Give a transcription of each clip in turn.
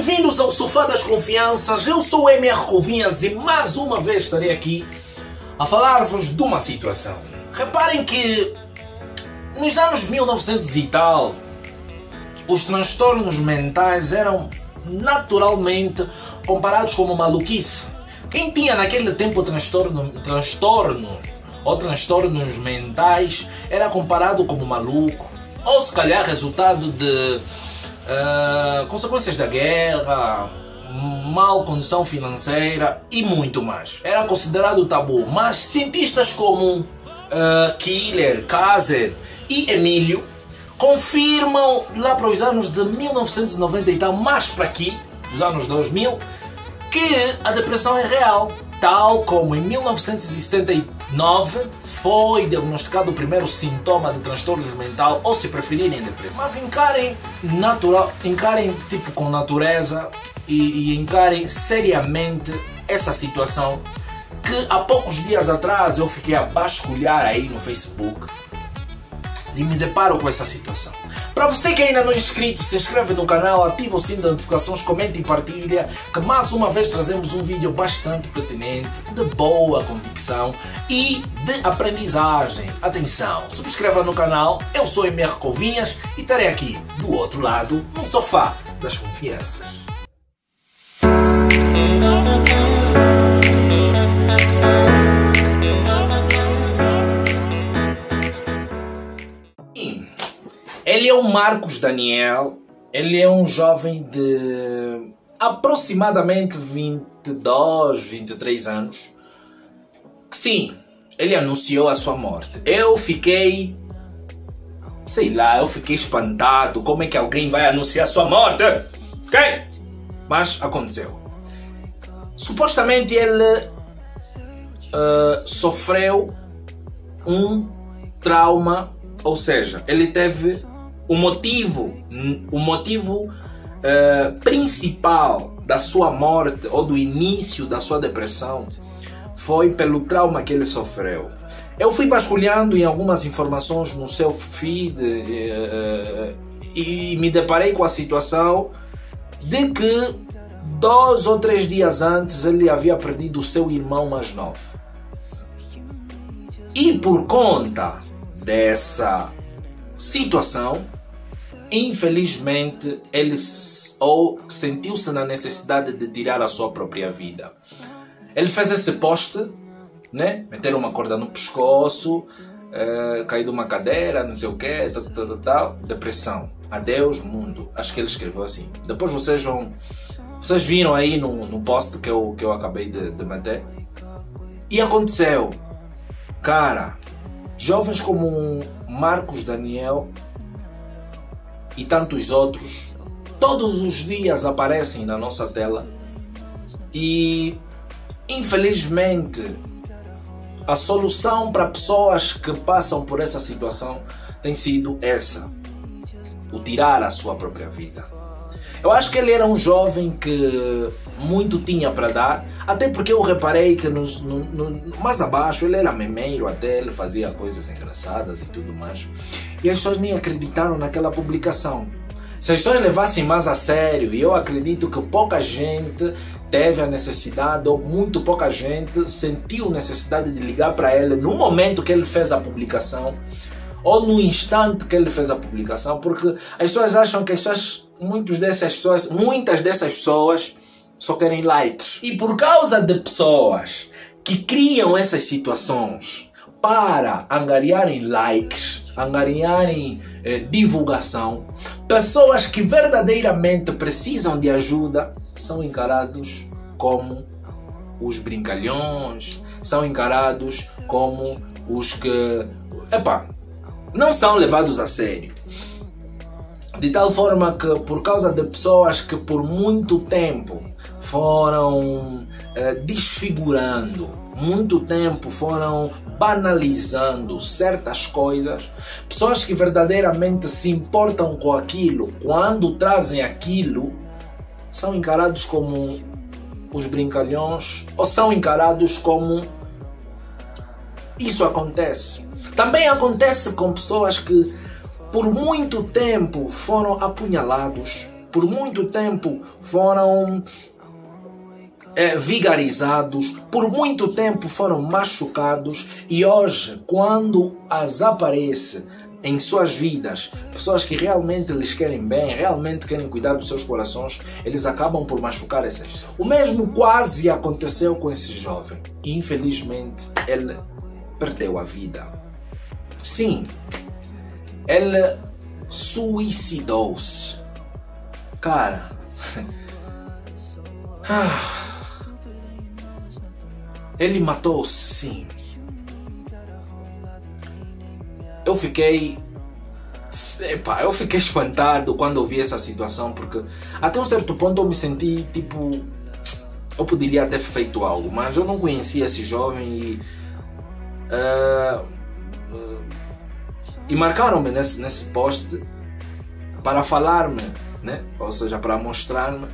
Bem-vindos ao Sofá das Confianças, eu sou o MR Covinhas e mais uma vez estarei aqui a falar-vos de uma situação. Reparem que nos anos 1900 e tal, os transtornos mentais eram naturalmente comparados como maluquice. Quem tinha naquele tempo transtornos mentais era comparado como maluco, ou se calhar resultado de consequências da guerra, mal condição financeira e muito mais. Era considerado tabu, mas cientistas como Killer, Kaiser e Emílio confirmam lá para os anos de 1990 e tal, mais para aqui, dos anos 2000, que a depressão é real. Tal como em 1979 foi diagnosticado o primeiro sintoma de transtorno mental, ou se preferirem depressão. Mas encarem tipo com natureza e encarem seriamente essa situação que há poucos dias atrás eu fiquei a vasculhar aí no Facebook e me deparo com essa situação. Para você que ainda não é inscrito, se inscreve no canal, ativa o sininho de notificações, comenta e partilha, que mais uma vez trazemos um vídeo bastante pertinente, de boa convicção e de aprendizagem. Atenção, subscreva no canal, eu sou MR Covinhas e estarei aqui do outro lado, no Sofá das Confianças. Ele é o Marcos Daniel, ele é um jovem de aproximadamente 22, 23 anos. Sim, ele anunciou a sua morte. Eu fiquei espantado. Como é que alguém vai anunciar sua morte? Ok? Mas aconteceu. Supostamente ele sofreu um trauma, ou seja, ele teve o motivo principal da sua morte ou do início da sua depressão foi pelo trauma que ele sofreu. Eu fui vasculhando em algumas informações no seu feed e me deparei com a situação de que 2 ou 3 dias antes ele havia perdido o seu irmão mais novo. E por conta dessa situação, infelizmente, ele sentiu-se na necessidade de tirar a sua própria vida. Ele fez esse post, né? Meteram uma corda no pescoço, caiu de uma cadeira, não sei o quê, tal, depressão. Adeus mundo. Acho que ele escreveu assim. Depois vocês viram aí no post que eu acabei de meter. E aconteceu. Cara, jovens como Marcos Daniel e tantos outros, todos os dias aparecem na nossa tela e, infelizmente, a solução para pessoas que passam por essa situação tem sido essa: o tirar a sua própria vida. Eu acho que ele era um jovem que muito tinha para dar, até porque eu reparei que mais abaixo ele era memeiro até, ele fazia coisas engraçadas e tudo mais. E as pessoas nem acreditaram naquela publicação. Se as pessoas levassem mais a sério, e eu acredito que pouca gente teve a necessidade, ou muito pouca gente sentiu necessidade de ligar para ele no momento que ele fez a publicação, ou no instante que ele fez a publicação, porque as pessoas acham que muitas dessas pessoas só querem likes. E por causa de pessoas que criam essas situações para angariarem likes, angariarem divulgação, pessoas que verdadeiramente precisam de ajuda são encarados como os brincalhões, são encarados como os que não são levados a sério. De tal forma que, por causa de pessoas que por muito tempo foram desfigurando, muito tempo foram banalizando certas coisas, pessoas que verdadeiramente se importam com aquilo, quando trazem aquilo, são encarados como os brincalhões, ou são encarados como isso acontece. Também acontece com pessoas que por muito tempo foram apunhalados, por muito tempo foram vigarizados, por muito tempo foram machucados, e hoje, quando as aparece em suas vidas, pessoas que realmente lhes querem bem, realmente querem cuidar dos seus corações, eles acabam por machucar essas pessoas. O mesmo quase aconteceu com esse jovem. Infelizmente, ele perdeu a vida. Sim, ele suicidou-se. Cara, ele matou-se, sim. Eu fiquei espantado quando eu vi essa situação, porque até um certo ponto eu me senti tipo, eu poderia ter feito algo, mas eu não conhecia esse jovem e marcaram-me nesse post para falar-me, né? Ou seja, para mostrar-me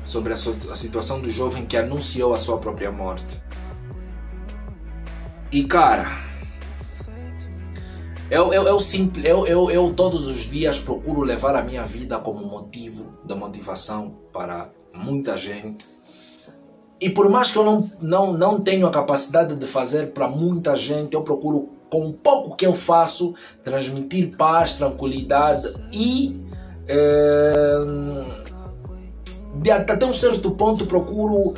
sobre a situação do jovem que anunciou a sua própria morte. E cara, eu todos os dias procuro levar a minha vida como motivo da motivação para muita gente. E por mais que eu não tenho a capacidade de fazer para muita gente, eu procuro, com o pouco que eu faço, transmitir paz, tranquilidade e até um certo ponto procuro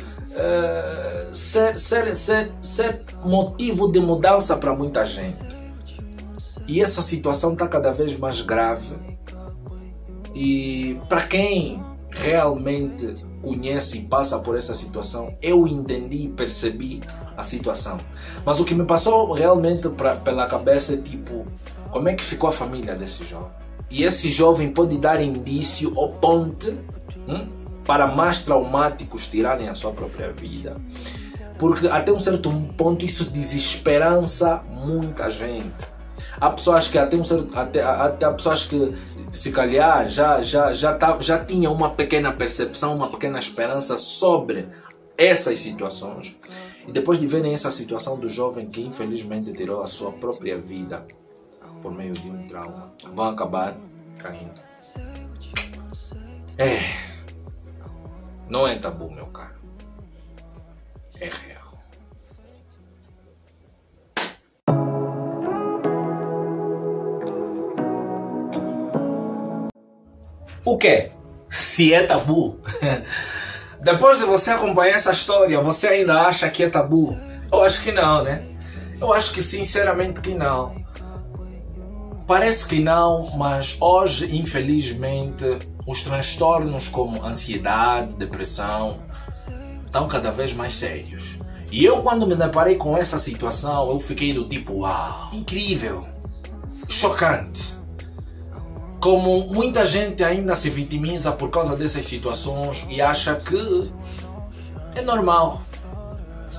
ser motivo de mudança para muita gente. E essa situação está cada vez mais grave. E para quem realmente conhece e passa por essa situação, eu entendi e percebi a situação. Mas o que me passou realmente pela cabeça é tipo, como é que ficou a família desse jovem? E esse jovem pode dar indício ou ponte para mais traumáticos tirarem a sua própria vida. Porque até um certo ponto isso desesperança muita gente. Há pessoas que até pessoas que se calhar já tinham uma pequena percepção, uma pequena esperança sobre essas situações. E depois de verem essa situação do jovem que infelizmente tirou a sua própria vida por meio de um trauma, vão acabar caindo. Não é tabu, meu caro. É real. O quê? Se é tabu? Depois de você acompanhar essa história, você ainda acha que é tabu? Eu acho que não, né? Eu acho que sinceramente que não. Parece que não, mas hoje, infelizmente, os transtornos como ansiedade, depressão, estão cada vez mais sérios. E eu, quando me deparei com essa situação, eu fiquei do tipo, uau, incrível, chocante. Como muita gente ainda se vitimiza por causa dessas situações e acha que é normal,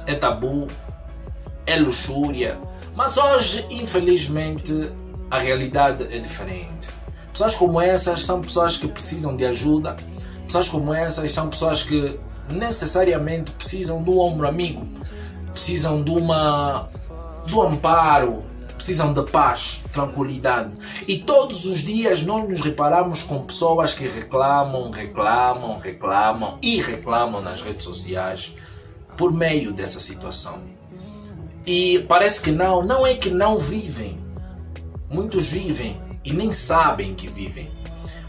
é tabu, é luxúria. Mas hoje, infelizmente, a realidade é diferente. Pessoas como essas são pessoas que precisam de ajuda. Pessoas como essas são pessoas que necessariamente precisam do ombro amigo, precisam do amparo, precisam de paz, tranquilidade. E todos os dias nós nos reparamos com pessoas que reclamam nas redes sociais por meio dessa situação. E parece que não é que não vivem. Muitos vivem e nem sabem que vivem.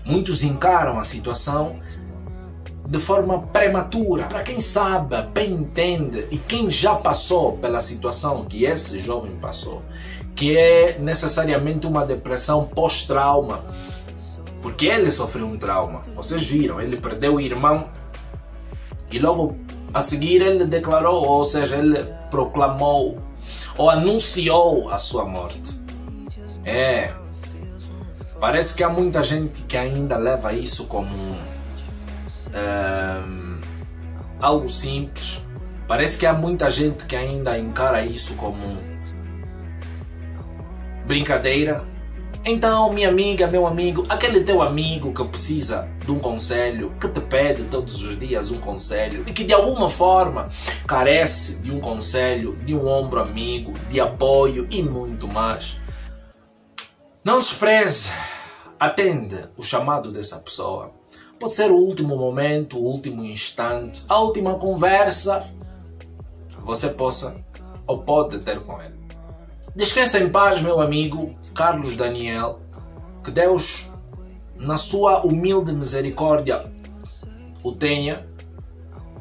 Muitos encaram a situação de forma prematura. Para quem sabe, quem entende e quem já passou pela situação que esse jovem passou, que é necessariamente uma depressão pós-trauma, porque ele sofreu um trauma. Vocês viram, ele perdeu o irmão e logo a seguir ele declarou, ou seja, ele proclamou ou anunciou a sua morte. Parece que há muita gente que ainda leva isso como algo simples. Parece que há muita gente que ainda encara isso como brincadeira. Então, minha amiga, meu amigo, aquele teu amigo que precisa de um conselho, que te pede todos os dias um conselho e que de alguma forma carece de um conselho, de um ombro amigo, de apoio e muito mais, não despreze, atende o chamado dessa pessoa, Pode ser o último momento, o último instante, a última conversa que você possa ou pode ter com ele. Descansa em paz, meu amigo Carlos Daniel. Que Deus, na sua humilde misericórdia, o tenha.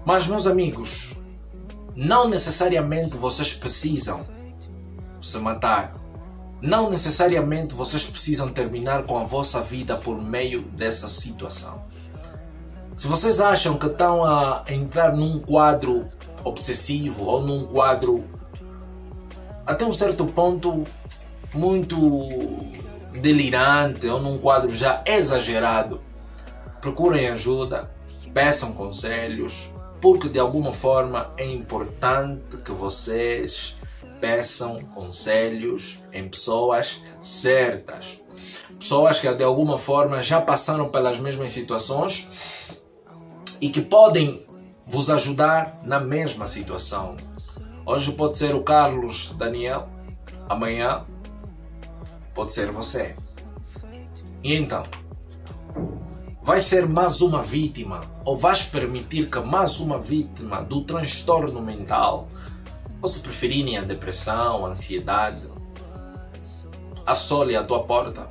Mas, meus amigos, não necessariamente vocês precisam se matar. Não necessariamente vocês precisam terminar com a vossa vida por meio dessa situação. Se vocês acham que estão a entrar num quadro obsessivo ou num quadro até um certo ponto muito delirante ou num quadro já exagerado, procurem ajuda, peçam conselhos, porque de alguma forma é importante que vocês peçam conselhos em pessoas certas. Pessoas que de alguma forma já passaram pelas mesmas situações e que podem vos ajudar na mesma situação. Hoje pode ser o Carlos Daniel, amanhã pode ser você. E então, vais ser mais uma vítima ou vais permitir que mais uma vítima do transtorno mental, ou se preferirem a depressão, a ansiedade, assole a tua porta?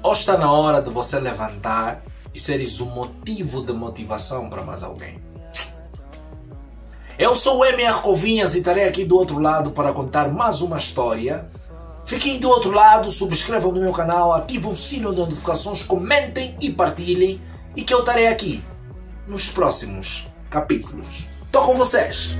Ou está na hora de você levantar e seres um motivo de motivação para mais alguém? Eu sou o MR Covinhas e estarei aqui do outro lado para contar mais uma história. Fiquem do outro lado, subscrevam no meu canal, ativem o sino de notificações, comentem e partilhem, e que eu estarei aqui nos próximos capítulos. Estou com vocês!